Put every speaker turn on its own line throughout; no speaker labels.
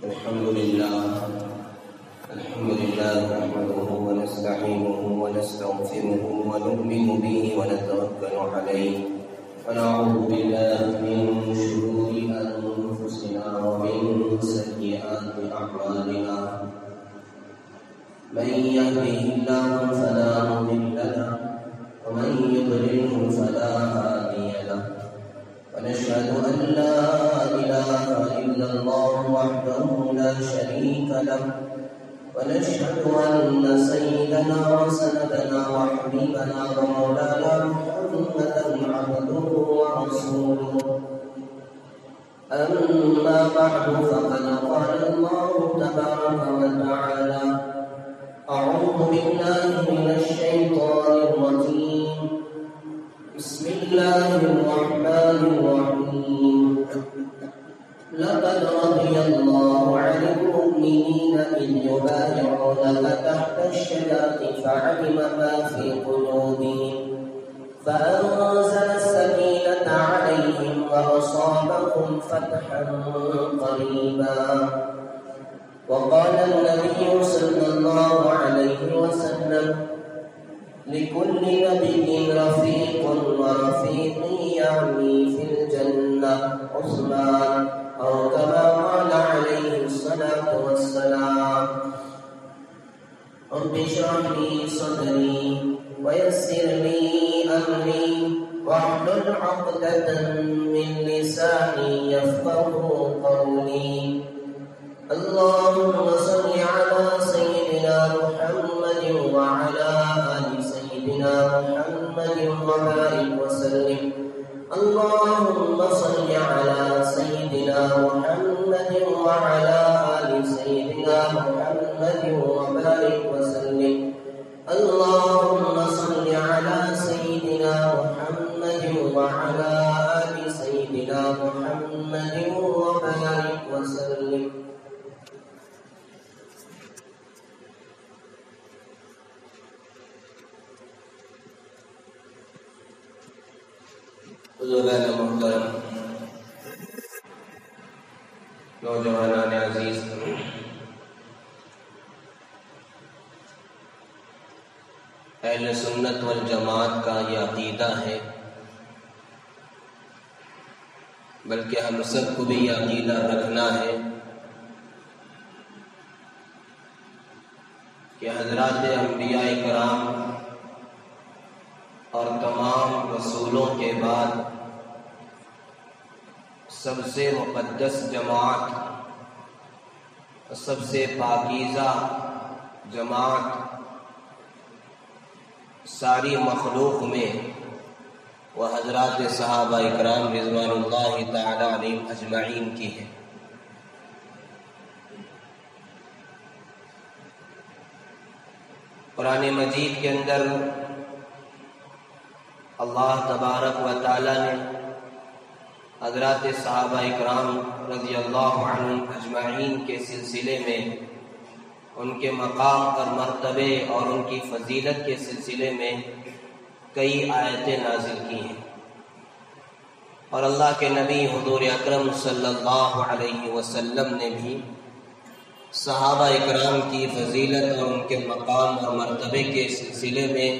الحمد لله نحمده ونستعينه ونستغفره ونؤمن به ونتوكل عليه ونعوذ بالله من شرور أنفسنا ومن سيئات أعمالنا من يهده الله فلا مضل له ومن يضلله فلا هادي له ونشهد أن لا إله إلا الله وحده لا شريك له ونشهد أن سيدنا وسندنا وحبيبنا ومولانا محمدا عبده ورسوله أما بعد فقد قال الله تبارك وتعالى أعوذ بالله من الشيطان الرجيم بسم الله الرحمن الرحيم لقد رضي الله عن المؤمنين إذ يبايعونك تحت الشجرة فعلم ما في قلوبهم فأنزل السكينة عليهم وأصابهم فتحا قريبا وقال النبي صلى الله عليه وسلم لكل نبي رفيق ورفيقي يعني في الجنة عثمان أو كما قال عليه الصلاة والسلام رب اشرح لي صدري ويسر لي أمري واحلل عقدة من لساني يفقهوا قولي اللهم صل على سيدنا محمد وعلى آل سيدنا محمد وبارك وسلم اللهم صل على سيدنا محمد وعلى آل سيدنا محمد وبارك وسلم اللهم صل على سيدنا محمد وعلى آل سيدنا محمد وبارك وسلم بزرگان محترم، نوجوانان عزیز، اہل سنت والجماعت کا یہ عقیدہ ہے، بلکہ ہم سب کو بھی یہ عقیدہ رکھنا ہے کہ حضرات انبیاء کرام اور تمام رسولوں کے بعد سب سے مقدس جماعت، سب سے پاکیزہ جماعت ساری مخلوق میں وہ حضرات صحابہ اکرام رضوان اللہ تعالی علیہم اجمعین کی ہے۔ قرآن مجید کے اندر اللہ تبارک و تعالی نے حضرات صحابہ اکرام رضی اللہ عنہم اجمعین کے سلسلے میں ان کے مقام اور مرتبے اور ان کی فضیلت کے سلسلے میں کئی آیتیں نازل کی ہیں، اور اللہ کے نبی حضور اکرم صلی اللہ علیہ وسلم نے بھی صحابہ اکرام کی فضیلت اور ان کے مقام اور مرتبے کے سلسلے میں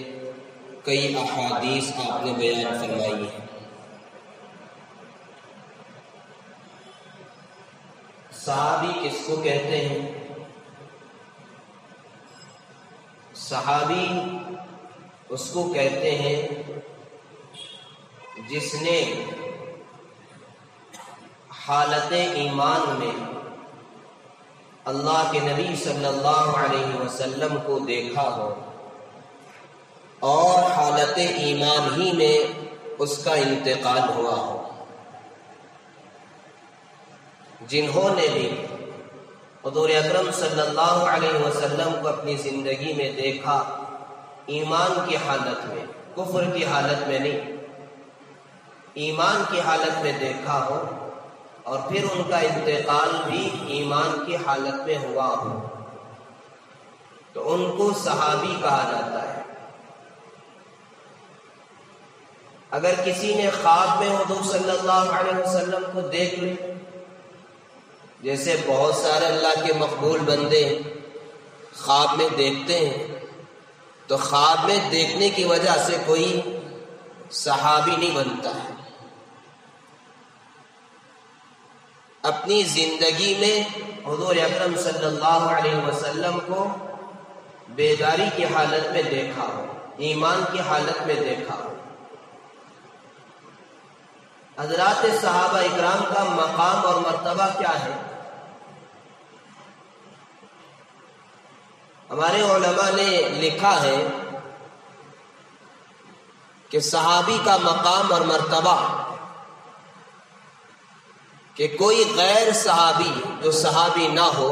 کئی احادیث آپ نے بیان فرمائی ہیں۔ صحابی کس کو کہتے ہیں؟ صحابی اس کو کہتے ہیں جس نے حالت ایمان میں اللہ کے نبی صلی اللہ علیہ وسلم کو دیکھا ہو اور حالت ایمان ہی میں اس کا انتقال ہوا ہو، جنہوں نے بھی حضور اکرم صلی اللہ علیہ وسلم کو اپنی زندگی میں دیکھا، ایمان کی حالت میں، کفر کی حالت میں نہیں، ایمان کی حالت میں دیکھا ہو اور پھر ان کا انتقال بھی ایمان کی حالت میں ہوا ہو، تو ان کو صحابی کہا جاتا ہے۔ اگر کسی نے خواب میں حضور صلی اللہ علیہ وسلم کو دیکھ لے جیسے بہت سارے اللہ کے مقبول بندے خواب میں دیکھتے ہیں، تو خواب میں دیکھنے کی وجہ سے کوئی صحابی نہیں بنتا ہے۔ اپنی زندگی میں حضور اکرم صلی اللہ علیہ وسلم کو بیداری کی حالت میں دیکھا ہو، ایمان کی حالت میں دیکھا ہو۔ حضرات صحابہ اکرام کا مقام اور مرتبہ کیا ہے؟ ہمارے علماء نے لکھا ہے کہ صحابی کا مقام اور مرتبہ کہ کوئی غیر صحابی جو صحابی نہ ہو،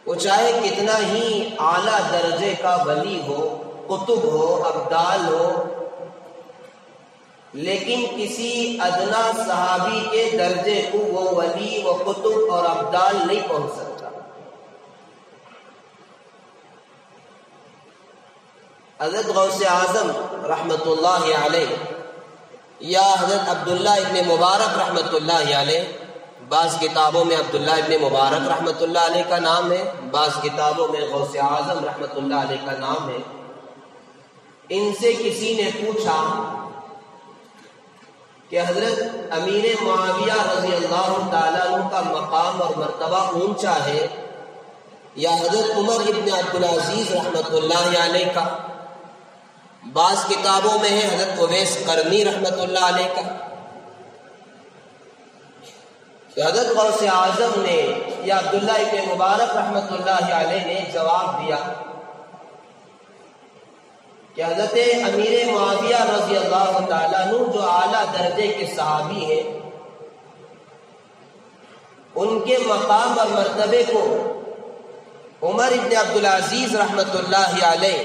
وہ چاہے کتنا ہی اعلیٰ درجے کا ولی ہو، قطب ہو، ابدال ہو، لیکن کسی ادنا صحابی کے درجے کو وہ ولی و قطب اور ابدال نہیں پہنچ سکتا۔ حضرت غوث اعظم رحمۃ اللہ علیہ یا حضرت عبداللہ ابن مبارک رحمۃ اللہ علیہ، بعض کتابوں میں عبداللہ ابن مبارک رحمۃ اللہ علیہ کا نام ہے، بعض کتابوں میں غوث اعظم رحمۃ اللہ علیہ کا نام ہے۔ ان سے کسی نے پوچھا کہ حضرت امیر معاویہ رضی اللہ تعالیٰ عنہ کا مقام اور مرتبہ اونچا ہے یا حضرت عمر ابن عبدالعزیز رحمۃ اللہ علیہ کا؟ بعض کتابوں میں ہے حضرت اویس قرنی رحمۃ اللہ علیہ کا۔ کہ حضرت غوث اعظم نے یا عبداللہ ابن مبارک رحمۃ اللہ علیہ نے جواب دیا کہ حضرت امیر معاویہ رضی اللہ تعالیٰ عنہ جو اعلیٰ درجے کے صحابی ہیں، ان کے مقام اور مرتبے کو عمر ابن عبدالعزیز رحمۃ اللہ علیہ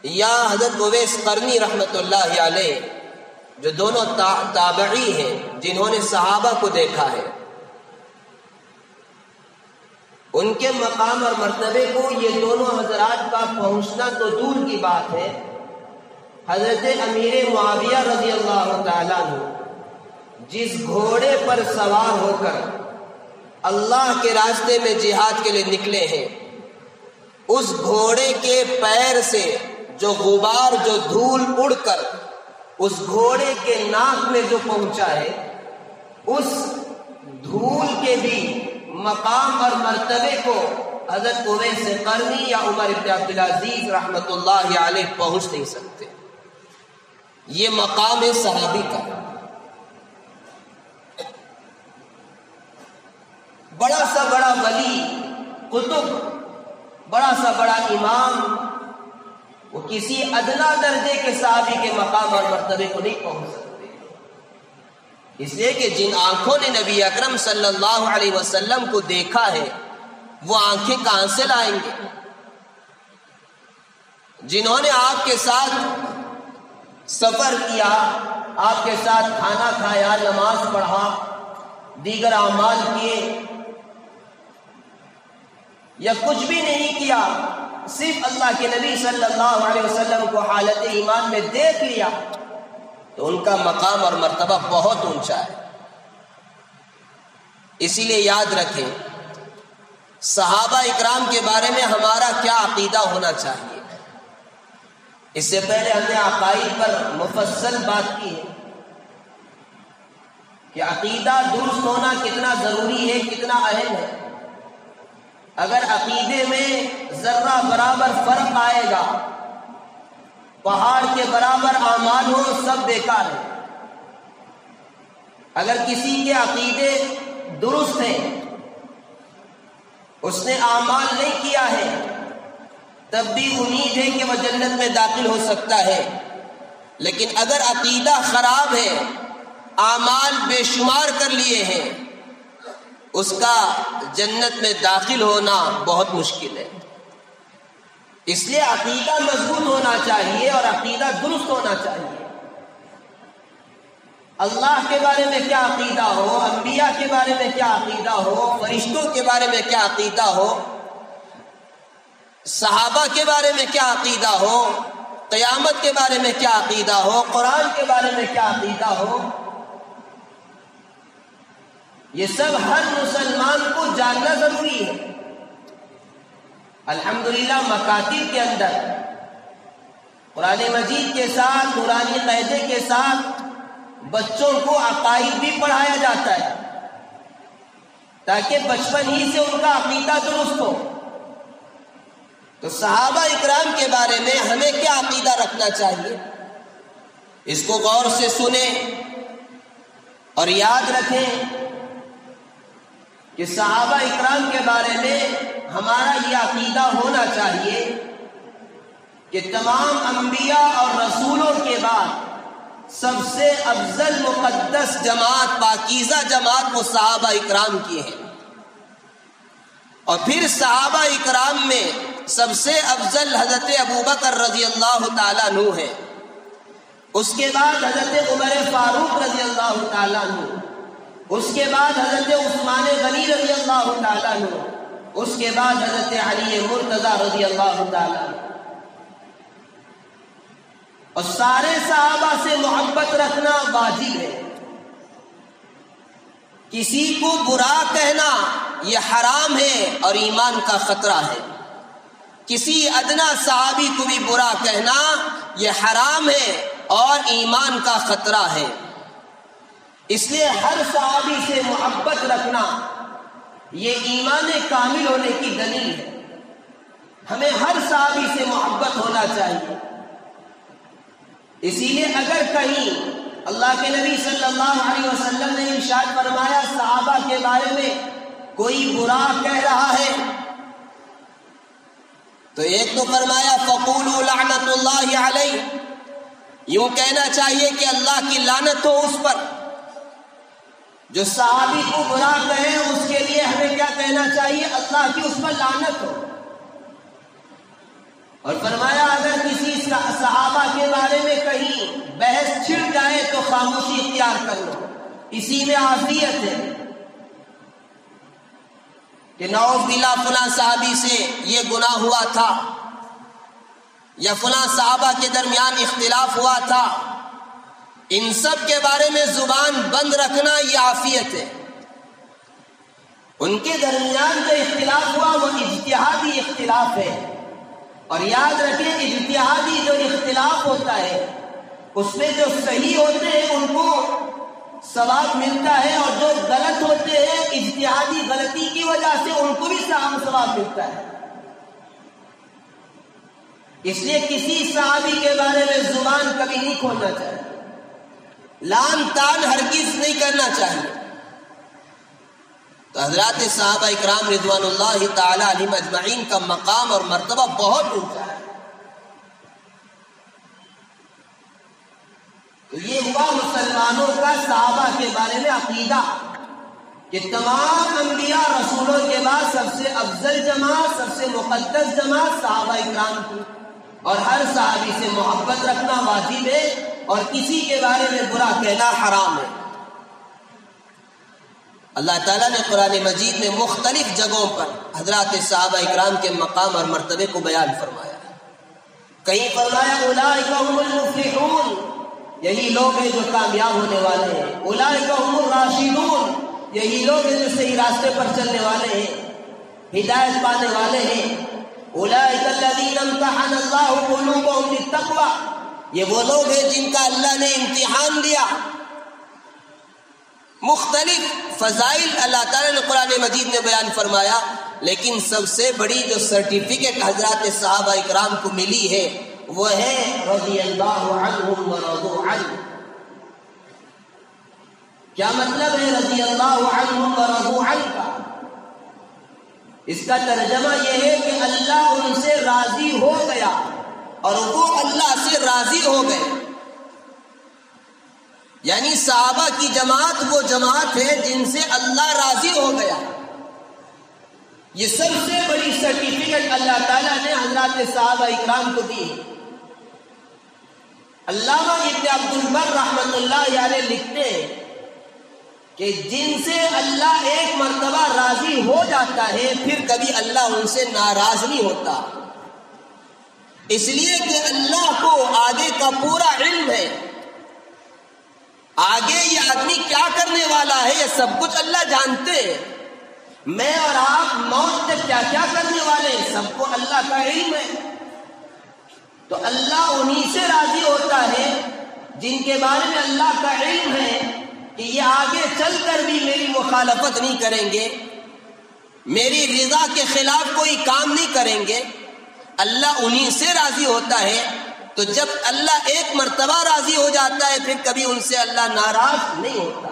یا حضرت اویس قرنی رحمۃ اللہ علیہ، جو دونوں تابعی ہیں جنہوں نے صحابہ کو دیکھا ہے، ان کے مقام اور مرتبے کو یہ دونوں حضرات کا پہنچنا تو دور کی بات ہے، حضرت امیر معاویہ رضی اللہ تعالیٰ عنہ جس گھوڑے پر سوار ہو کر اللہ کے راستے میں جہاد کے لیے نکلے ہیں، اس گھوڑے کے پیر سے جو غبار، جو دھول اڑ کر اس گھوڑے کے ناک میں جو پہنچا ہے، اس دھول کے بھی مقام اور مرتبے کو حضرت اویس قرنی یا عمر ابن عبدالعزیز رحمۃ اللہ علیہ پہنچ نہیں سکتے۔ یہ مقام ہے صحابی کا۔ بڑا سا بڑا ولی، قطب، بڑا سا بڑا امام، وہ کسی ادنا درجے کے صحابی کے مقام اور مرتبے کو نہیں پہنچ سکتے، اس لیے کہ جن آنکھوں نے نبی اکرم صلی اللہ علیہ وسلم کو دیکھا ہے، وہ آنکھیں کہاں سے لائیں گے؟ جنہوں نے آپ کے ساتھ سفر کیا، آپ کے ساتھ کھانا کھایا، نماز پڑھا، دیگر اعمال کیے، یا کچھ بھی نہیں کیا، صرف اللہ کے نبی صلی اللہ علیہ وسلم کو حالت ایمان میں دیکھ لیا، تو ان کا مقام اور مرتبہ بہت اونچا ہے۔ اسی لیے یاد رکھیں صحابہ اکرام کے بارے میں ہمارا کیا عقیدہ ہونا چاہیے۔ اس سے پہلے ہم نے عقائد پر مفصل بات کی ہے کہ عقیدہ درست ہونا کتنا ضروری ہے، کتنا اہم ہے۔ اگر عقیدے میں ذرہ برابر فرق آئے گا، پہاڑ کے برابر اعمال ہو، سب بیکار ہے۔ اگر کسی کے عقیدے درست ہیں، اس نے اعمال نہیں کیا ہے، تب بھی امید ہے کہ وہ جنت میں داخل ہو سکتا ہے، لیکن اگر عقیدہ خراب ہے، اعمال بے شمار کر لیے ہیں، اس کا جنت میں داخل ہونا بہت مشکل ہے۔ اس لیے عقیدہ مضبوط ہونا چاہیے اور عقیدہ درست ہونا چاہیے۔ اللہ کے بارے میں کیا عقیدہ ہو، انبیاء کے بارے میں کیا عقیدہ ہو، فرشتوں کے بارے میں کیا عقیدہ ہو، صحابہ کے بارے میں کیا عقیدہ ہو، قیامت کے بارے میں کیا عقیدہ ہو، قرآن کے بارے میں کیا عقیدہ ہو، یہ سب ہر مسلمان کو جاننا ضروری ہے۔ الحمدللہ مکاتب کے اندر قرآن مجید کے ساتھ قرآنی قاعدے کے ساتھ بچوں کو عقائد بھی پڑھایا جاتا ہے تاکہ بچپن ہی سے ان کا عقیدہ درست ہو۔ تو صحابہ اکرام کے بارے میں ہمیں کیا عقیدہ رکھنا چاہیے، اس کو غور سے سنیں اور یاد رکھیں کہ صحابہ اکرام کے بارے میں ہمارا یہ عقیدہ ہونا چاہیے کہ تمام انبیاء اور رسولوں کے بعد سب سے افضل مقدس جماعت، پاکیزہ جماعت وہ صحابہ اکرام کی ہے۔ اور پھر صحابہ اکرام میں سب سے افضل حضرت ابوبکر رضی اللہ تعالیٰ عنہ ہے، اس کے بعد حضرت عمر فاروق رضی اللہ تعالیٰ عنہ، اس کے بعد حضرت عثمان غنی رضی اللہ تعالیٰ عنہ، اس کے بعد حضرت علی مرتضی رضی اللہ تعالیٰ عنہ۔ اور سارے صحابہ سے محبت رکھنا واجب ہے، کسی کو برا کہنا یہ حرام ہے اور ایمان کا خطرہ ہے، کسی ادنا صحابی کو بھی برا کہنا یہ حرام ہے اور ایمان کا خطرہ ہے۔ اس لیے ہر صحابی سے محبت رکھنا یہ ایمان کامل ہونے کی دلیل ہے۔ ہمیں ہر صحابی سے محبت ہونا چاہیے۔ اسی لیے اگر کہیں اللہ کے نبی صلی اللہ علیہ وسلم نے ارشاد فرمایا صحابہ کے بارے میں کوئی برا کہہ رہا ہے تو ایک تو فرمایا فقولوا لعنت اللہ علیہ، یوں کہنا چاہیے کہ اللہ کی لعنت ہو اس پر۔ جو صحابی کو برا کہے اس کے لیے ہمیں کیا کہنا چاہیے؟ اللہ کی اس پر لعنت ہو۔ اور فرمایا اگر کسی صحابہ کے بارے میں کہیں بحث چھڑ جائے تو خاموشی اختیار کر لو، اسی میں عافیت ہے۔ کہ نعوذ باللہ فلاں صحابی سے یہ گناہ ہوا تھا یا فلاں صحابہ کے درمیان اختلاف ہوا تھا، ان سب کے بارے میں زبان بند رکھنا یہ عافیت ہے۔ ان کے درمیان جو اختلاف ہوا وہ اجتہادی اختلاف ہے، اور یاد رکھیں اجتہادی جو اختلاف ہوتا ہے اس میں جو صحیح ہوتے ہیں ان کو ثواب ملتا ہے، اور جو غلط ہوتے ہیں اجتہادی غلطی کی وجہ سے ان کو بھی ثواب ملتا ہے۔ اس لیے کسی صحابی کے بارے میں زبان کبھی نہیں کھولنا چاہیے، لان تان ہرگز نہیں کرنا چاہیے۔ تو حضرات صحابہ اکرام رضوان اللہ تعالی علیہم اجمعین کا مقام اور مرتبہ بہت اونچا ہے۔ تو یہ ہوا مسلمانوں کا صحابہ کے بارے میں عقیدہ کہ تمام انبیاء رسولوں کے بعد سب سے افضل جماعت، سب سے مقدس جماعت صحابہ اکرام کی، اور ہر صحابی سے محبت رکھنا واجب ہے اور کسی کے بارے میں برا کہنا حرام ہے۔ اللہ تعالیٰ نے قرآن مجید میں مختلف جگہوں پر حضرات صحابہ اکرام کے مقام اور مرتبے کو بیان فرمایا۔ کہیں فرمایا اولئک هم المفلحون، یہی لوگ ہیں جو کامیاب ہونے والے ہیں۔ اولئک هم الراشدون، یہی لوگ ہیں جو صحیح راستے پر چلنے والے ہیں، ہدایت پانے والے ہیں۔ اولئک الذین امتحن اللہ قلوبهم للتقوی، یہ وہ لوگ ہیں جن کا اللہ نے امتحان لیا۔ مختلف فضائل اللہ تعالیٰ نے قرآن مجید میں بیان فرمایا، لیکن سب سے بڑی جو سرٹیفکیٹ حضرات صحابہ اکرام کو ملی ہے وہ ہے رضی اللہ عنہم ورضوا عنہ۔ کیا مطلب ہے رضی اللہ عنہم ورضوا عنہ کا؟ اس کا ترجمہ یہ ہے کہ اللہ ان سے راضی ہو گیا اور وہ اللہ سے راضی ہو گئے۔ یعنی صحابہ کی جماعت وہ جماعت ہے جن سے اللہ راضی ہو گیا۔ یہ سب سے بڑی سرٹیفکیٹ اللہ تعالیٰ نے حضرات صحابہ اکرام کو دی۔ علامہ ابن عبد البر رحمۃ اللہ علیہ لکھتے ہیں کہ جن سے اللہ ایک مرتبہ راضی ہو جاتا ہے پھر کبھی اللہ ان سے ناراض نہیں ہوتا، اس لیے کہ اللہ کو آگے کا پورا علم ہے، آگے یہ آدمی کیا کرنے والا ہے یہ سب کچھ اللہ جانتے ہیں. میں اور آپ موت سے کیا کیا کرنے والے ہیں سب کو اللہ کا علم ہے. تو اللہ انہی سے راضی ہوتا ہے جن کے بارے میں اللہ کا علم ہے کہ یہ آگے چل کر بھی میری مخالفت نہیں کریں گے, میری رضا کے خلاف کوئی کام نہیں کریں گے. اللہ انہی سے راضی ہوتا ہے. تو جب اللہ ایک مرتبہ راضی ہو جاتا ہے پھر کبھی ان سے اللہ ناراض نہیں ہوتا.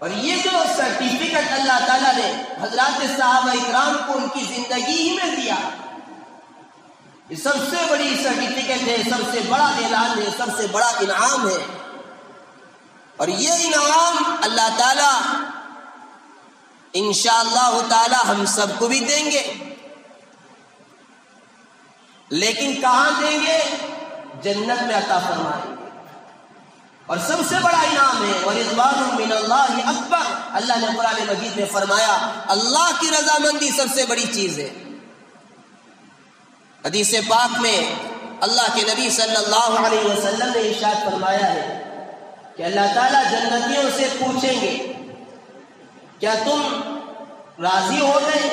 اور یہ جو سرٹیفکیٹ اللہ تعالیٰ نے حضرات صحابہ اکرام کو ان کی زندگی ہی میں دیا, یہ سب سے بڑی سرٹیفکیٹ ہے, سب سے بڑا اعلان ہے, سب سے بڑا انعام ہے. اور یہ انعام اللہ تعالیٰ انشاءاللہ تعالی ہم سب کو بھی دیں گے. لیکن کہاں دیں گے؟ جنت میں عطا فرمائیں گے. اور سب سے بڑا انعام ہے وَرِضْوَانٌ مِّنَ اللَّهِ اکبر. اللہ نے قرآن مجید میں فرمایا اللہ کی رضامندی سب سے بڑی چیز ہے. حدیث پاک میں اللہ کے نبی صلی اللہ علیہ وسلم نے ارشاد فرمایا ہے کہ اللہ تعالیٰ جنتیوں سے پوچھیں گے کیا تم راضی ہو گئے؟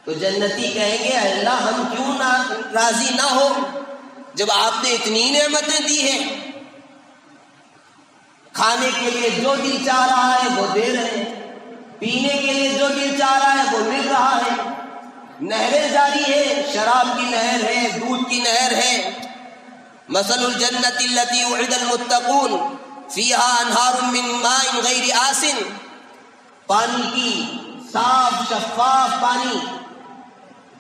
تو جنتی کہیں گے اللہ ہم کیوں راضی نہ ہو جب آپ نے اتنی نعمتیں دی ہیں. کھانے کے لیے جو دل چاہ رہا ہے وہ دے رہے ہیں, پینے کے لیے جو دل چاہ رہا ہے وہ مل رہا ہے, نہریں جاری ہے, شراب کی نہر ہے, دودھ کی نہر ہے. مثل الجنت التي وعد المتقون فيها انہار من ماء غیر آسن. پانی کی صاف شفاف پانی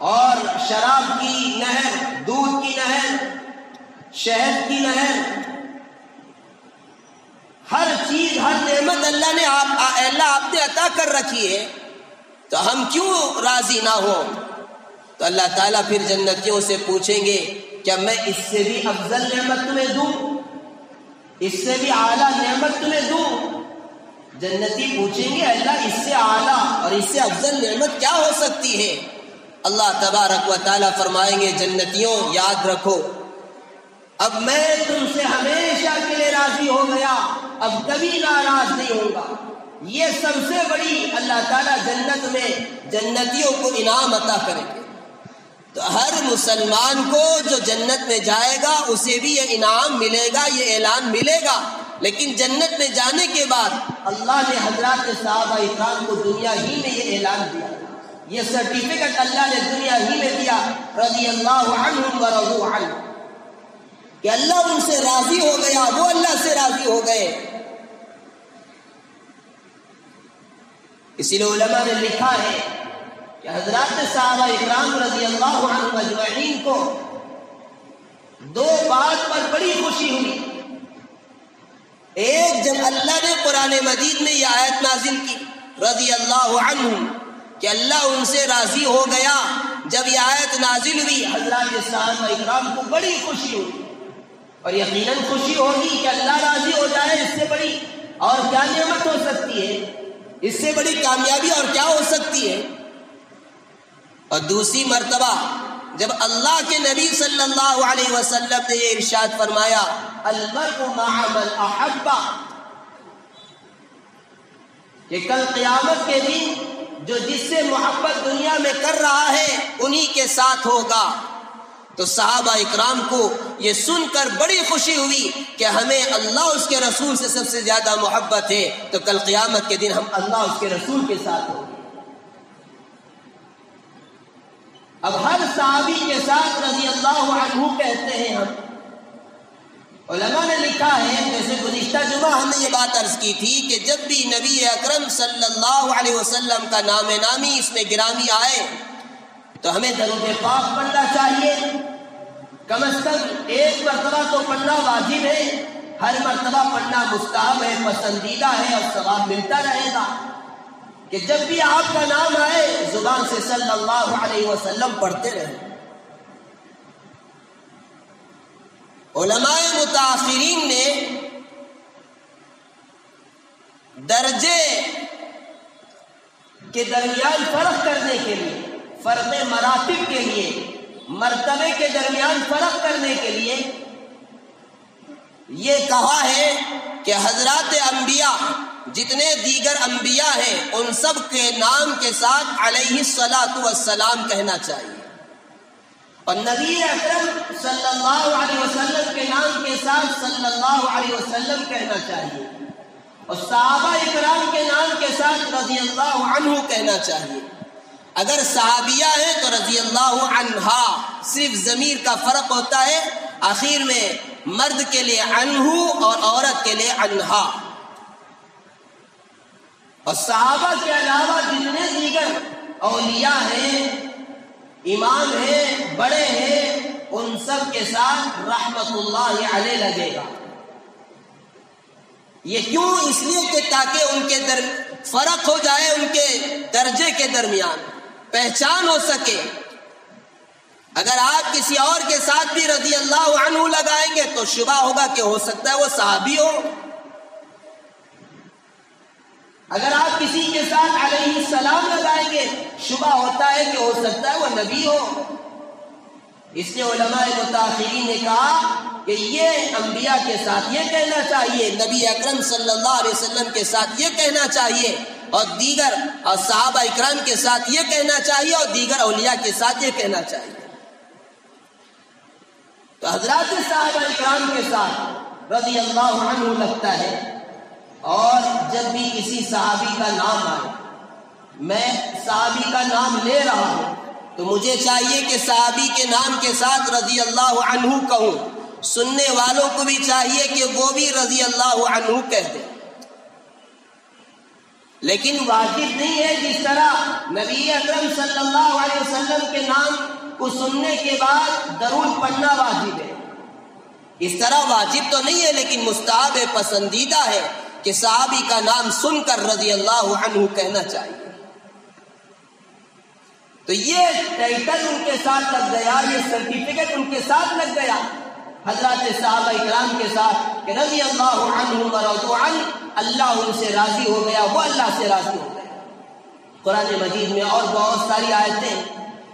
اور شراب کی نہر, دودھ کی نہر, شہد کی نہر, ہر چیز ہر نعمت اللہ نے آپ نے عطا کر رکھی ہے. تو ہم کیوں راضی نہ ہوں؟ تو اللہ تعالیٰ پھر جنتیوں سے پوچھیں گے کیا میں اس سے بھی افضل نعمت تمہیں دوں, اس سے بھی اعلیٰ نعمت تمہیں دوں؟ جنتی پوچھیں گے اللہ اس سے اعلیٰ اور اس سے افضل نعمت کیا ہو سکتی ہے؟ اللہ تبارک و تعالیٰ فرمائیں گے جنتیوں یاد رکھو اب میں تم سے ہمیشہ کے لیے راضی ہو گیا, اب کبھی ناراض نہیں ہوگا. یہ سب سے بڑی اللہ تعالیٰ جنت میں جنتیوں کو انعام عطا کریں گے. تو ہر مسلمان کو جو جنت میں جائے گا اسے بھی یہ انعام ملے گا, یہ اعلان ملے گا. لیکن جنت میں جانے کے بعد اللہ نے حضرات صحابہ اکرام کو دنیا ہی میں یہ اعلان دیا, یہ سرٹیفکیٹ اللہ نے دنیا ہی میں دیا رضی اللہ عنہم ورضوا عنہ کہ اللہ ان سے راضی ہو گیا, وہ اللہ سے راضی ہو گئے. اسی لیے علماء نے لکھا ہے کہ حضرات صحابہ اکرام رضی اللہ عنہم اجمعین کو دو بات پر بڑی خوشی ہوئی. ایک جب اللہ نے قرآن مجید میں یہ آیت نازل کی رضی اللہ عنہم کہ اللہ ان سے راضی ہو گیا, جب یہ آیت نازل ہوئی حضرات صحابہ اکرام کو بڑی خوشی ہوئی. اور یقیناً خوشی ہوگی کہ اللہ راضی ہو جائے, اس سے بڑی اور کیا نعمت ہو سکتی ہے, اس سے بڑی کامیابی اور کیا ہو سکتی ہے. اور دوسری مرتبہ جب اللہ کے نبی صلی اللہ علیہ وسلم نے یہ ارشاد فرمایا المرء مع من احب, کہ کل قیامت کے دن جو جس سے محبت دنیا میں کر رہا ہے انہی کے ساتھ ہوگا. تو صحابہ اکرام کو یہ سن کر بڑی خوشی ہوئی کہ ہمیں اللہ اس کے رسول سے سب سے زیادہ محبت ہے, تو کل قیامت کے دن ہم اللہ اس کے رسول کے ساتھ ہوں گے. اب ہر صحابی کے ساتھ رضی اللہ عنہ کہتے ہیں ہم. علماء نے لکھا ہے, جیسے گزشتہ جمعہ ہم نے یہ بات عرض کی تھی کہ جب بھی نبی اکرم صلی اللہ علیہ وسلم کا نام نامی اس میں گرامی آئے تو ہمیں درود پاک پڑھنا چاہیے. کم از کم ایک مرتبہ تو پڑھنا واجب ہے, ہر مرتبہ پڑھنا مستحب ہے, پسندیدہ ہے اور ثواب ملتا رہے گا کہ جب بھی آپ کا نام آئے زبان سے صلی اللہ علیہ وسلم پڑھتے رہیں. علماء متاخرین نے درجے کے درمیان فرق کرنے کے لیے, فرق مراتب کے لیے, مرتبے کے درمیان فرق کرنے کے لیے
یہ کہا ہے کہ حضرات انبیاء جتنے دیگر انبیاء ہیں ان سب کے نام کے ساتھ علیہ الصلاۃ والسلام کہنا چاہیے، اور نبی اکرم صلی اللہ علیہ وسلم کے نام کے ساتھ صلی اللہ علیہ وسلم کہنا چاہیے، اور صحابہ اکرام کے نام کے ساتھ رضی اللہ عنہ کہنا چاہیے۔ اگر صحابیہ ہیں تو رضی اللہ عنہا، صرف ضمیر کا فرق ہوتا ہے، آخر میں مرد کے لیے عنہ اور عورت کے لیے عنہا۔ اور صحابہ کے علاوہ جتنے دیگر اولیاء ہیں، امام ہیں، بڑے ہیں، ان سب کے ساتھ رحمت اللہ علیہ لگے گا۔ یہ کیوں؟ اس لیے کہ تاکہ ان کے فرق ہو جائے، ان کے درجے کے درمیان پہچان ہو سکے۔ اگر آپ کسی اور کے ساتھ بھی رضی اللہ عنہ لگائیں گے تو شبہ ہوگا کہ ہو سکتا ہے وہ صحابی ہو، اگر آپ کسی کے ساتھ علیہ السلام لگائیں گے شبہ ہوتا ہے کہ ہو سکتا ہے وہ نبی ہو۔ اس لیے علماء متأخرین نے کہا کہ یہ انبیاء کے ساتھ یہ کہنا چاہیے، نبی اکرم صلی اللہ علیہ وسلم کے ساتھ یہ کہنا چاہیے، اور دیگر اور صحابہ اکرام کے ساتھ یہ کہنا چاہیے، اور دیگر اولیاء کے ساتھ یہ کہنا چاہیے۔ تو حضرات صحابہ اکرام کے ساتھ رضی اللہ عنہ لگتا ہے، اور جب بھی کسی صحابی کا نام آئے، میں صحابی کا نام لے رہا ہوں تو مجھے چاہیے کہ صحابی کے نام کے ساتھ رضی اللہ عنہ کہوں، سننے والوں کو بھی چاہیے کہ وہ بھی رضی اللہ عنہ کہہ دیں۔ لیکن واجب نہیں ہے جس طرح نبی اکرم صلی اللہ علیہ وسلم کے نام کو سننے کے بعد درود پڑھنا واجب ہے، اس طرح واجب تو نہیں ہے، لیکن مستحب ہے، پسندیدہ ہے کہ صحابی کا نام سن کر رضی اللہ عنہ کہنا چاہیے۔ تو یہ ٹائٹل ان کے ساتھ لگ گیا، یہ سرٹیفکیٹ ان کے ساتھ لگ گیا حضرات صحابہ اکرام کے ساتھ کہ رضی اللہ عنہ ورضوا عنہ، اللہ ان سے راضی ہو گیا، وہ اللہ سے راضی ہو گیا۔ قرآن مجید میں اور بہت ساری آیتیں،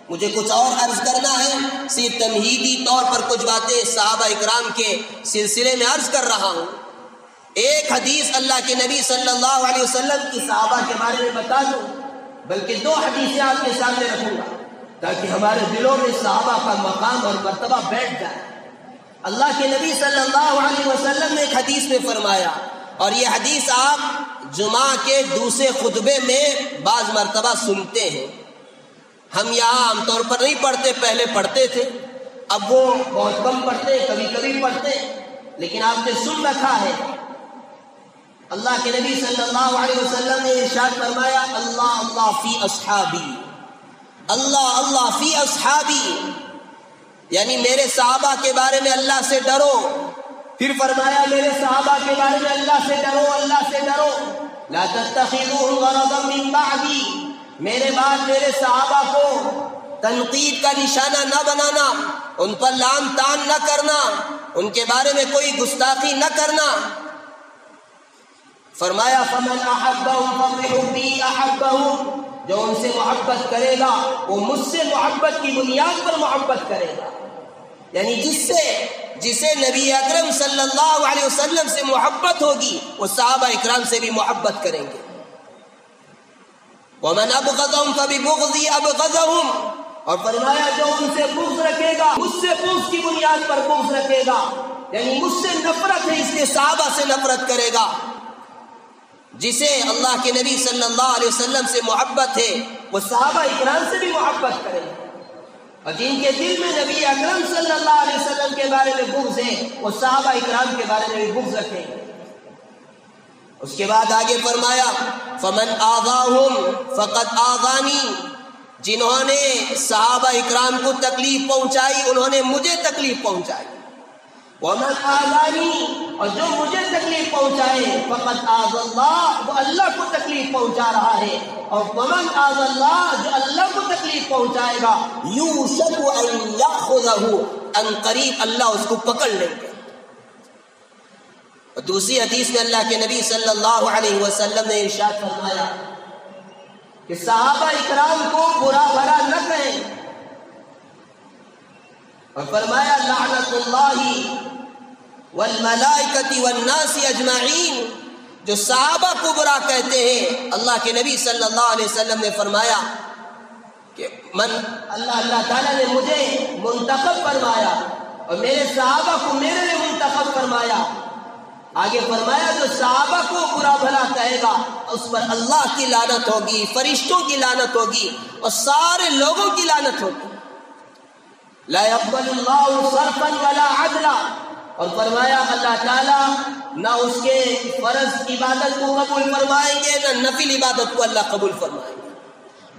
مجھے کچھ اور عرض کرنا ہے، صرف تمہیدی طور پر کچھ باتیں صحابہ اکرام کے سلسلے میں عرض کر رہا ہوں۔ ایک حدیث اللہ کے نبی صلی اللہ علیہ وسلم کی صحابہ کے بارے میں بتا دوں، بلکہ دو حدیثیں آپ کے سامنے رکھوں گا تاکہ ہمارے دلوں میں صحابہ کا مقام اور مرتبہ بیٹھ جائے۔ اللہ کے نبی صلی اللہ علیہ وسلم نے ایک حدیث میں فرمایا، اور یہ حدیث آپ جمعہ کے دوسرے خطبے میں بعض مرتبہ سنتے ہیں، ہم یہاں عام طور پر نہیں پڑھتے، پہلے پڑھتے تھے، اب وہ بہت کم پڑھتے، کبھی کبھی پڑھتے، لیکن آپ نے سن رکھا ہے۔ اللہ کے نبی صلی اللہ علیہ وسلم نے ارشاد فرمایا، اللہ اللہ فی اصحابی، اللہ اللہ فی اصحابی، یعنی میرے صحابہ کے بارے میں اللہ سے ڈرو۔ پھر فرمایا میرے صحابہ کے بارے میں اللہ سے ڈرو، اللہ سے ڈرو۔ لا تتخذوهم غرضا من بعدی، میرے بعد میرے صحابہ کو تنقید کا نشانہ نہ بنانا، ان پر لام تان نہ کرنا، ان کے بارے میں کوئی گستاخی نہ کرنا۔ فرمایا فمن احبهم فبحبی احبهم، جو ان سے محبت کرے گا وہ مجھ سے محبت کی بنیاد پر محبت کرے گا، یعنی جسے نبی اکرم صلی اللہ علیہ وسلم سے محبت ہوگی وہ صحابہ اکرام سے بھی محبت کریں گے۔ ومن ابغضهم فببغضی ابغضهم، اور فرمایا جو ان سے بغض رکھے گا مجھ سے بغض کی بنیاد پر بغض رکھے گا، یعنی مجھ سے نفرت ہے اس لیے صحابہ سے نفرت کرے گا۔ جسے اللہ کے نبی صلی اللہ علیہ وسلم سے محبت ہے وہ صحابہ اکرام سے بھی محبت کرے گا، اور جن کے دل میں نبی اکرم صلی اللہ علیہ وسلم کے بارے میں بغض ہے وہ صحابہ اکرام کے بارے میں بھی بغض رکھیں گے۔ اس کے بعد آگے فرمایا فمن آذاہم فقد آذانی، جنہوں نے صحابہ اکرام کو تکلیف پہنچائی انہوں نے مجھے تکلیف پہنچائی۔ ومن آذانی، اور جو مجھے تکلیف پہنچائے فقد آذى اللہ، وہ اللہ کو تکلیف پہنچا رہا ہے، اور ومن آذى اللہ، جو اللہ کو تکلیف پہنچائے گا یوشک ان یاخذہ، ان قریب اللہ اس کو پکڑ لیں گے۔ اور دوسری حدیث میں اللہ کے نبی صلی اللہ علیہ وسلم نے ارشاد فرمایا کہ صحابہ اکرام کو برا بھلا نہ کہیں، اور فرمایا لعنت اللہ والملائکۃ والناس اجمعین، جو صحابہ کو برا کہتے ہیں، اللہ کے نبی صلی اللہ علیہ وسلم نے فرمایا کہ اللہ تعالیٰ نے مجھے منتخب فرمایا اور میرے صحابہ کو میرے لیے منتخب فرمایا۔ آگے فرمایا جو صحابہ کو برا بھلا کہے گا اس پر اللہ کی لعنت ہوگی، فرشتوں کی لعنت ہوگی اور سارے لوگوں کی لعنت ہوگی۔ لا يقبل اللہ صرفا ولا عدلا، اور فرمایا اللہ تعالیٰ نہ اس کے فرض عبادت کو قبول فرمائیں گے نہ نفل عبادت کو اللہ قبول فرمائیں گے۔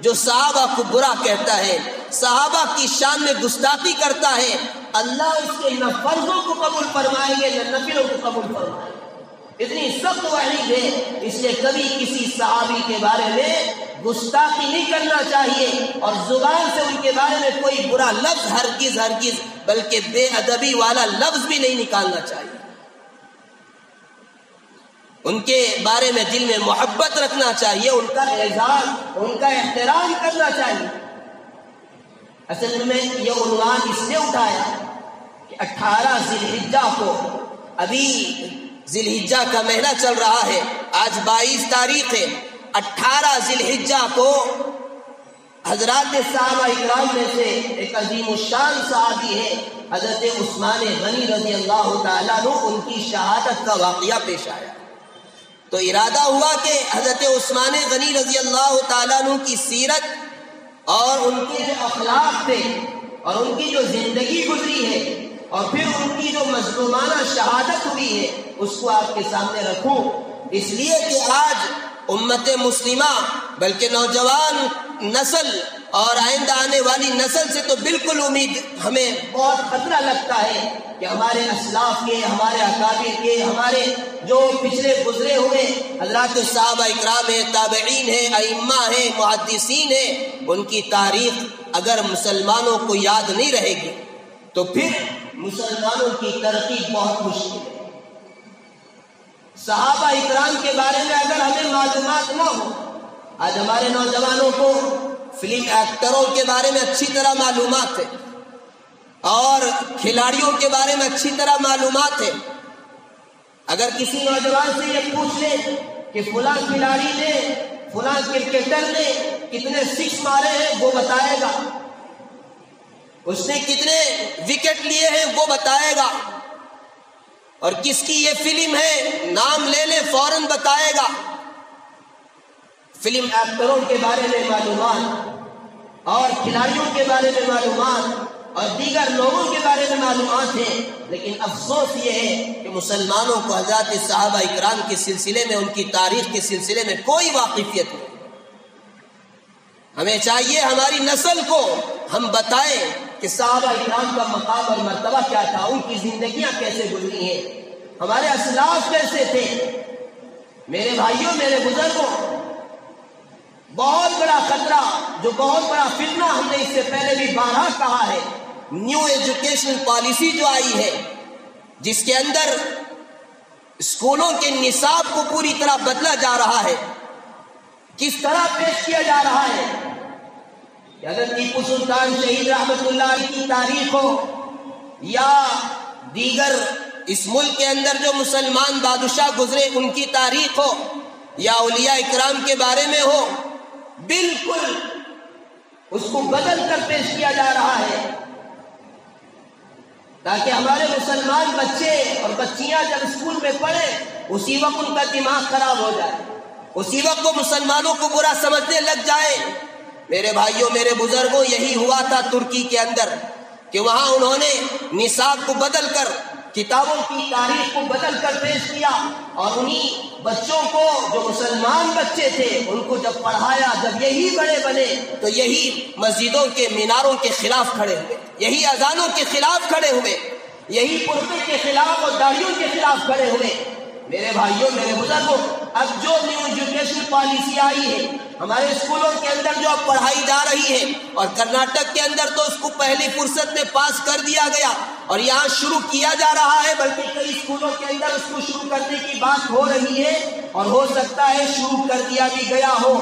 جو صحابہ کو برا کہتا ہے، صحابہ کی شان میں گستاخی کرتا ہے، اللہ اس کے نہ فرضوں کو قبول فرمائیں گے نہ نفلوں کو قبول فرمائیں گے۔ اتنی سخت وعید ہے، اس لیے کبھی کسی صحابی کے بارے میں گستاخی نہیں کرنا چاہیے اور زبان سے ان کے بارے میں کوئی برا لفظ ہرگز بلکہ بے ادبی والا لفظ بھی نہیں نکالنا چاہیے۔ ان کے بارے میں دل میں محبت رکھنا چاہیے، ان کا اعزاز، ان کا احترام کرنا چاہیے۔ اصل میں یہ عنوان اس نے اٹھایا کہ 18 ذی الحجہ کو، ابھی ذی الحجہ کا مہینہ چل رہا ہے، آج 22 تاریخ ہے، 18 ذی الحجہ کو حضرات صحابہ اکرام میں سے ایک عظیم الشان صحابی ہے حضرت عثمان غنی رضی اللہ تعالیٰ عنہ، ان کی شہادت کا واقعہ پیش آیا۔ تو ارادہ ہوا کہ حضرت عثمان غنی رضی اللہ تعالیٰ عنہ کی سیرت اور ان کے جو اخلاق تھے اور ان کی جو زندگی گزری ہے اور پھر ان کی جو مظلومانہ شہادت ہوئی ہے اس کو آپ کے سامنے رکھوں، اس لیے کہ آج امت مسلمہ بلکہ نوجوان نسل اور آئندہ آنے والی نسل سے تو بالکل امید ہمیں بہت خطرہ لگتا ہے کہ ہمارے اسلاف کے، ہمارے اکابر کے، ہمارے جو پچھلے گزرے ہوئے حضرات صحابہ اکرام ہیں، تابعین ہیں، ائمہ ہیں، محدثین ہیں، ان کی تاریخ اگر مسلمانوں کو یاد نہیں رہے گی تو پھر مسلمانوں کی ترقی بہت مشکل ہے۔ صحابہ اکرام کے بارے میں اگر ہمیں معلومات نہ ہو، آج ہمارے نوجوانوں کو فلم ایکٹروں کے بارے میں اچھی طرح معلومات ہے اور کھلاڑیوں کے بارے میں اچھی طرح معلومات ہے۔ اگر کسی نوجوان سے یہ پوچھ لے کہ فلاں کھلاڑی نے، فلاں کرکٹر نے کتنے سکس مارے ہیں وہ بتائے گا، اس نے کتنے وکٹ لیے ہیں وہ بتائے گا، اور کس کی یہ فلم ہے نام لے لے فوراً بتائے گا۔ فلم ایکٹروں کے بارے میں معلومات اور کھلاڑیوں کے بارے میں معلومات اور دیگر لوگوں کے بارے میں معلومات ہیں، لیکن افسوس یہ ہے کہ مسلمانوں کو حضرات صحابہ اکرام کے سلسلے میں، ان کی تاریخ کے سلسلے میں کوئی واقفیت نہیں۔ ہمیں چاہیے ہماری نسل کو ہم بتائیں کہ صحابہ اکرام کا مقام اور مرتبہ کیا تھا، ان کی زندگیاں کیسے گزری ہیں، ہمارے اسلاف کیسے تھے۔ میرے بھائیوں، میرے بزرگوں، بہت بڑا خطرہ، جو بہت بڑا فتنہ ہم نے اس سے پہلے بھی بارہا کہا ہے، نیو ایجوکیشن پالیسی جو آئی ہے، جس کے اندر اسکولوں کے نصاب کو پوری طرح بدلا جا رہا ہے، کس طرح پیش کیا جا رہا ہے کہ اگر ٹیپو سلطان شہید رحمت اللہ علیہ کی تاریخ ہو یا دیگر اس ملک کے اندر جو مسلمان بادشاہ گزرے ان کی تاریخ ہو یا اولیاء اکرام کے بارے میں ہو، بالکل اس کو بدل کر پیش کیا جا رہا ہے تاکہ ہمارے مسلمان بچے اور بچیاں جب اسکول میں پڑھیں اسی وقت ان کا دماغ خراب ہو جائے، اسی وقت وہ مسلمانوں کو برا سمجھنے لگ جائے۔ میرے بھائیوں، میرے بزرگوں، یہی ہوا تھا ترکی کے اندر کہ وہاں انہوں نے نصاب کو بدل کر، کتابوں کی تاریخ کو بدل کر پیش کیا، اور انہی بچوں کو جو مسلمان بچے تھے ان کو جب پڑھایا، جب یہی بڑے بنے تو یہی مسجدوں کے میناروں کے خلاف کھڑے ہوئے، یہی اذانوں کے خلاف کھڑے ہوئے، یہی پردے کے خلاف اور داڑھیوں کے خلاف کھڑے ہوئے۔ میرے بھائیوں، میرے بزرگوں، اب جو نیو ایجوکیشن پالیسی آئی ہے، ہمارے اسکولوں کے اندر جو اب پڑھائی جا رہی ہے، اور کرناٹک کے اندر تو اس کو پہلی فرصت میں پاس کر دیا گیا اور یہاں شروع کیا جا رہا ہے، بلکہ کئی اسکولوں کے اندر اس کو شروع کرنے کی بات ہو رہی ہے، اور ہو سکتا ہے شروع کر دیا بھی گیا ہو۔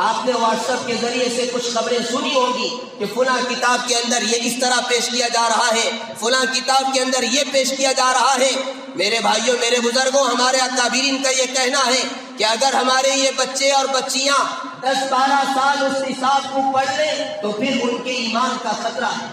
آپ نے واٹس ایپ کے ذریعے سے کچھ خبریں سنی ہوگی کہ فلاں کتاب کے اندر یہ اس طرح پیش کیا جا رہا ہے، فلاں کتاب کے اندر یہ پیش کیا جا رہا ہے۔ میرے بھائیوں میرے بزرگوں، ہمارے اکابرین کا یہ کہنا ہے کہ اگر ہمارے یہ بچے اور بچیاں 10-12 سال اس نصاب کو پڑھ لیں تو پھر ان کے ایمان کا خطرہ ہے،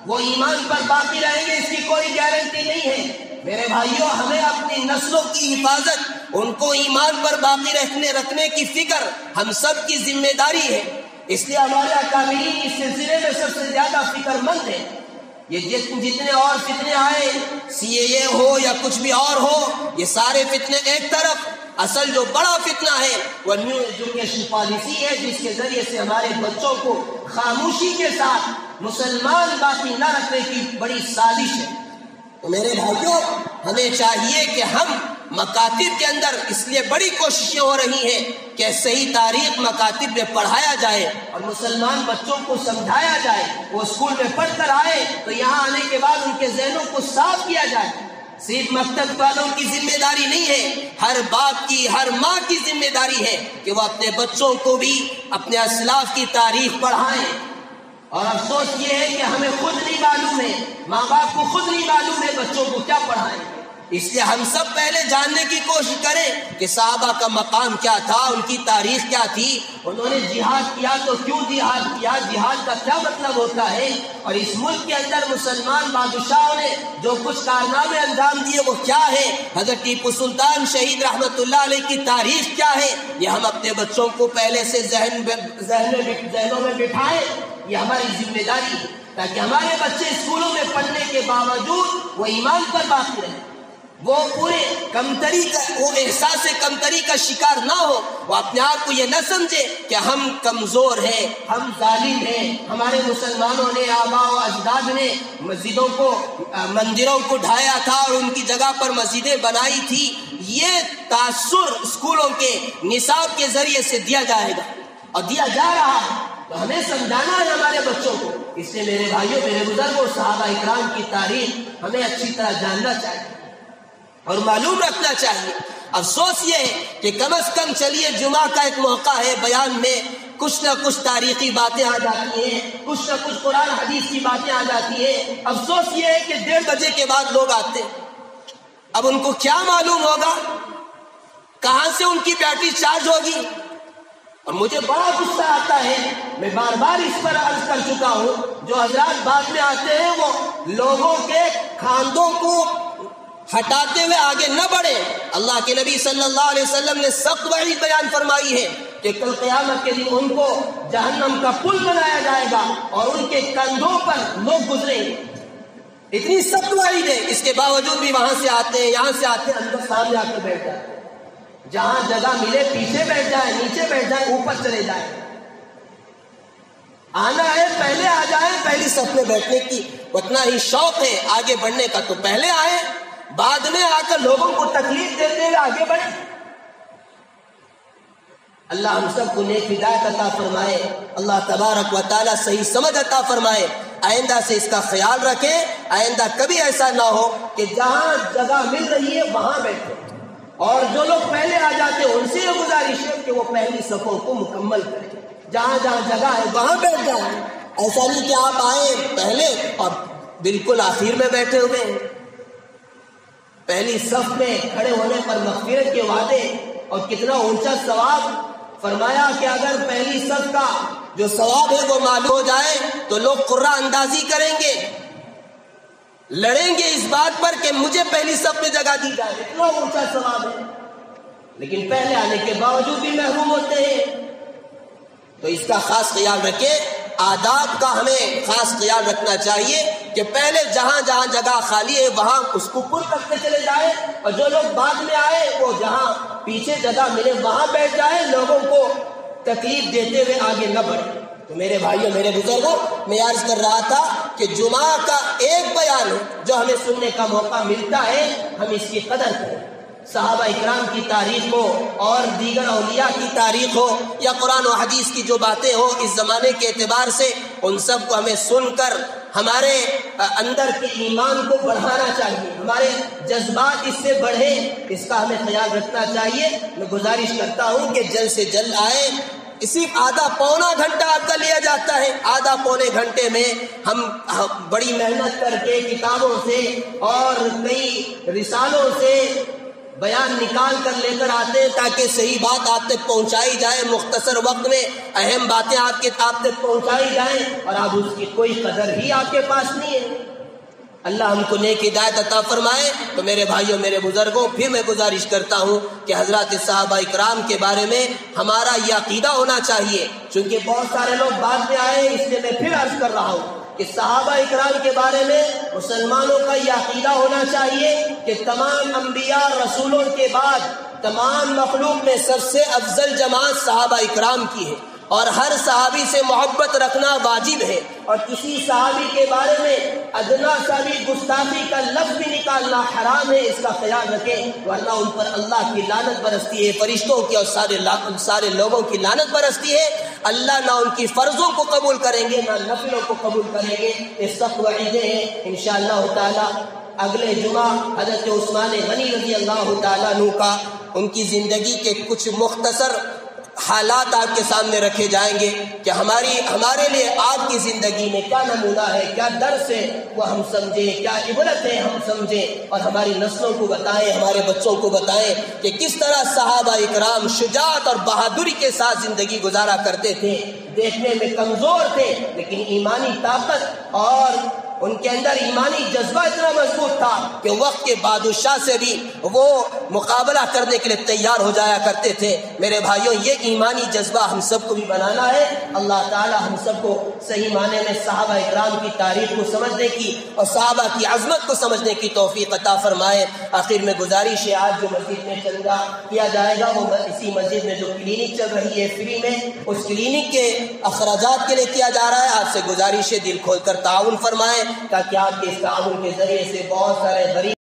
وہ ایمان پر باقی رہیں گے، اس کی کوئی گارنٹی نہیں ہے۔ میرے بھائیوں، ہمیں اپنی نسلوں کی حفاظت، ان کو ایمان پر باقی رکھنے کی فکر ہم سب کی ذمہ داری ہے۔ اس لیے ہمارے اکابرین اس سلسلے میں سب سے زیادہ فکر مند ہے۔ یہ جتنے اور فتنے آئے، CAA ہو یا کچھ بھی اور ہو، یہ سارے فتنے ایک طرف، اصل جو بڑا فتنہ ہے وہ نیو ایجوکیشن پالیسی ہے، جس کے ذریعے سے ہمارے بچوں کو خاموشی کے ساتھ مسلمان باقی نہ رکھنے کی بڑی سازش ہے۔ تو میرے بھائیوں، ہمیں چاہیے کہ ہم مکاتب کے اندر، اس لیے بڑی کوششیں ہو رہی ہیں کہ صحیح تاریخ مکاتب میں پڑھایا جائے اور مسلمان بچوں کو سمجھایا جائے، وہ اسکول میں پڑھ کر آئے تو یہاں آنے کے بعد ان کے ذہنوں کو صاف کیا جائے۔ صرف مکتب والوں کی ذمہ داری نہیں ہے، ہر باپ کی، ہر ماں کی ذمہ داری ہے کہ وہ اپنے بچوں کو بھی اپنے اسلاف کی تاریخ پڑھائیں۔ اور افسوس یہ ہے کہ ہمیں خود نہیں معلوم ہے، ماں باپ کو خود نہیں معلوم ہے بچوں کو کیا پڑھائیں۔ اس لیے ہم سب پہلے جاننے کی کوشش کریں کہ صحابہ کا مقام کیا تھا، ان کی تاریخ کیا تھی، انہوں نے جہاد کیا تو کیوں جہاد کیا، جہاد کا کیا مطلب ہوتا ہے، اور اس ملک کے اندر مسلمان بادشاہوں نے جو کچھ کارنامے انجام دیے وہ کیا ہے، حضرت ٹیپو سلطان شہید رحمت اللہ علیہ کی تاریخ کیا ہے، یہ ہم اپنے بچوں کو پہلے سے ذہنوں میں بٹھائیں۔ یہ ہماری ذمہ داری ہے تاکہ ہمارے بچے اسکولوں میں پڑھنے کے باوجود وہ ایمان پر باقی رہیں، وہ پورے کمتری کا، وہ احساس کمتری کا شکار نہ ہو، وہ اپنے آپ کو یہ نہ سمجھے کہ ہم کمزور ہیں، ہم ظالم ہیں، ہمارے مسلمانوں نے، آباء و اجداد نے مسجدوں کو، مندروں کو ڈھایا تھا اور ان کی جگہ پر مسجدیں بنائی تھی۔ یہ تاثر اسکولوں کے نصاب کے ذریعے سے دیا جائے گا اور دیا جا رہا ہے، تو ہمیں سمجھانا ہے ہمارے بچوں کو۔ اس لیے میرے بھائیوں میرے بزرگوں، صحابہ اکرام کی تاریخ ہمیں اچھی طرح جاننا چاہیے اور معلوم رکھنا چاہیے۔ افسوس یہ ہے کہ کم از کم چلیے جمعہ کا ایک موقع ہے، بیان میں کچھ نہ کچھ تاریخی باتیں آ جاتی ہیں، کچھ نہ کچھ قرآن حدیث کی باتیں آ جاتی ہیں۔ افسوس یہ ہے کہ 1:30 بجے کے بعد لوگ آتے ہیں، اب ان کو کیا معلوم ہوگا، کہاں سے ان کی بیٹری چارج ہوگی۔ اور مجھے بڑا غصہ آتا ہے، میں بار بار اس پر عرض کر چکا ہوں، جو حضرات بعد میں آتے ہیں وہ لوگوں کے کھاندوں کو ہٹاتے ہوئے آگے نہ بڑھے۔ اللہ کے نبی صلی اللہ علیہ وسلم نے سخت وعید بیان فرمائی ہے کہ کل قیامت کے دن ان کو جہنم کا پل بنایا جائے گا اور ان کے کندھوں پر لوگ گزریں گے۔ اتنی سخت وعید ہے، اس کے باوجود بھی وہاں سے آتے ہیں، یہاں سے آتے ہیں، اندر سامنے آ کر بیٹھ جاتے ہیں۔ جہاں جگہ ملے پیچھے بیٹھ جائیں، نیچے بیٹھ جائیں، اوپر چلے جائیں۔ آنا ہے پہلے آ جائیں، پہلی صف میں بیٹھنے کی اتنا ہی شوق ہے، آگے بڑھنے کا تو پہلے آئے، بعد میں آ کر لوگوں کو تکلیف دیتے ہوئے آگے بڑھے۔ اللہ ہم سب کو نیک ہدایت عطا فرمائے، اللہ تبارک و تعالی صحیح سمجھ عطا فرمائے۔ آئندہ سے اس کا خیال رکھیں، آئندہ کبھی ایسا نہ ہو کہ جہاں جگہ مل رہی ہے وہاں بیٹھے، اور جو لوگ پہلے آ جاتے ہیں ان سے یہ گزارش ہے کہ وہ پہلی صفوں کو مکمل کریں، جہاں جہاں جگہ ہے وہاں بیٹھ جائیں۔ ایسا نہیں کہ آپ آئے پہلے اور بالکل آخر میں بیٹھے ہوئے ہیں۔ پہلی صف میں کھڑے ہونے پر مغفرت کے وعدے اور کتنا اونچا ثواب فرمایا کہ اگر پہلی صف کا جو ثواب ہے وہ معلوم ہو جائے تو لوگ قرہ اندازی کریں گے، لڑیں گے اس بات پر کہ مجھے پہلی صف میں جگہ دی جائے، اتنا اونچا ثواب ہے، لیکن پہلے آنے کے باوجود بھی محروم ہوتے ہیں۔ تو اس کا خاص خیال رکھیں، آداب کا ہمیں خاص خیال رکھنا چاہیے کہ پہلے جہاں جہاں جگہ خالی ہے وہاں اس کو پر کرتے چلے جائیں، اور جو لوگ بعد میں آئے وہ جہاں پیچھے جگہ ملے وہاں بیٹھ جائیں، لوگوں کو تکلیف دیتے ہوئے آگے نہ بڑھیں۔ تو میرے بھائیوں میرے بزرگوں، میں عرض کر رہا تھا کہ جمعہ کا ایک بیان جو ہمیں سننے کا موقع ملتا ہے ہم اس کی قدر کریں۔ صحابہ اکرام کی تاریخ ہو اور دیگر اولیاء کی تاریخ ہو یا قرآن و حدیث کی جو باتیں ہو اس زمانے کے اعتبار سے، ان سب کو ہمیں سن کر ہمارے اندر کے ایمان کو بڑھانا چاہیے، ہمارے جذبات اس سے بڑھے، اس کا ہمیں خیال رکھنا چاہیے۔ میں گزارش کرتا ہوں کہ جلد سے جلد آئے، صرف آدھا پونا گھنٹہ آپ کا لیا جاتا ہے، آدھا پونے گھنٹے میں ہم بڑی محنت کر کے کتابوں سے اور کئی رسالوں سے بیان نکال کر لے کر آتے ہیں تاکہ صحیح بات آپ تک پہنچائی جائے، مختصر وقت میں اہم باتیں آپ تک پہنچائی جائیں، اور اب اس کی کوئی قدر ہی آپ کے پاس نہیں ہے۔ اللہ ہم کو نیک ہدایت عطا فرمائے۔ تو میرے بھائیوں، میرے بزرگوں، پھر میں گزارش کرتا ہوں کہ حضرات صحابہ اکرام کے بارے میں ہمارا یہ عقیدہ ہونا چاہیے، چونکہ بہت سارے لوگ بعد میں آئے، اس لیے میں پھر عرض کر رہا ہوں کہ صحابہ اکرام کے بارے میں مسلمانوں کا یہ عقیدہ ہونا چاہیے کہ تمام انبیاء رسولوں کے بعد تمام مخلوق میں سب سے افضل جماعت صحابہ اکرام کی ہے، اور ہر صحابی سے محبت رکھنا واجب ہے، اور کسی صحابی کے بارے میں ادنا سا بھی گستاخی کا لفظ بھی نکالنا حرام ہے، اس کا خیال رکھیں، ورنہ ان پر اللہ کی لعنت برستی ہے، فرشتوں کی اور سارے لوگوں کی لعنت برستی ہے۔ اللہ نہ ان کی فرضوں کو قبول کریں گے، نہ نفلوں کو قبول کریں گے۔ یہ سخت وعیدیں ہیں۔ انشاءاللہ تعالی اگلے جمعہ حضرت عثمان غنی رضی اللہ تعالیٰ عنہ کا، ان کی زندگی کے کچھ مختصر حالات آپ کے سامنے رکھے جائیں گے کہ ہمارے لیے آپ کی زندگی میں کیا نمونہ ہے، کیا درس ہے، وہ ہم سمجھیں، کیا عبرت ہے ہم سمجھیں، اور ہماری نسلوں کو بتائیں، ہمارے بچوں کو بتائیں کہ کس طرح صحابہ اکرام شجاعت اور بہادری کے ساتھ زندگی گزارا کرتے تھے۔ دیکھنے میں کمزور تھے لیکن ایمانی طاقت اور ان کے اندر ایمانی جذبہ اتنا مضبوط تھا کہ وقت کے بادشاہ سے بھی وہ مقابلہ کرنے کے لیے تیار ہو جایا کرتے تھے۔ میرے بھائیوں، یہ ایمانی جذبہ ہم سب کو بھی بنانا ہے۔ اللہ تعالی ہم سب کو صحیح معنی میں صحابہ اکرام کی تاریخ کو سمجھنے کی اور صحابہ کی عظمت کو سمجھنے کی توفیق عطا فرمائے۔ آخر میں گزارش ہے، آج جو مسجد میں چندہ کیا جائے گا وہ اسی مسجد میں جو کلینک چل رہی ہے فری میں، اس کلینک کے اخراجات کے لیے کیا جا رہا ہے۔ آپ سے گزارش ہے دل کھول کر تعاون فرمائیں تاکہ آپ کے اس تعاون کے ذریعے سے بہت سارے غریب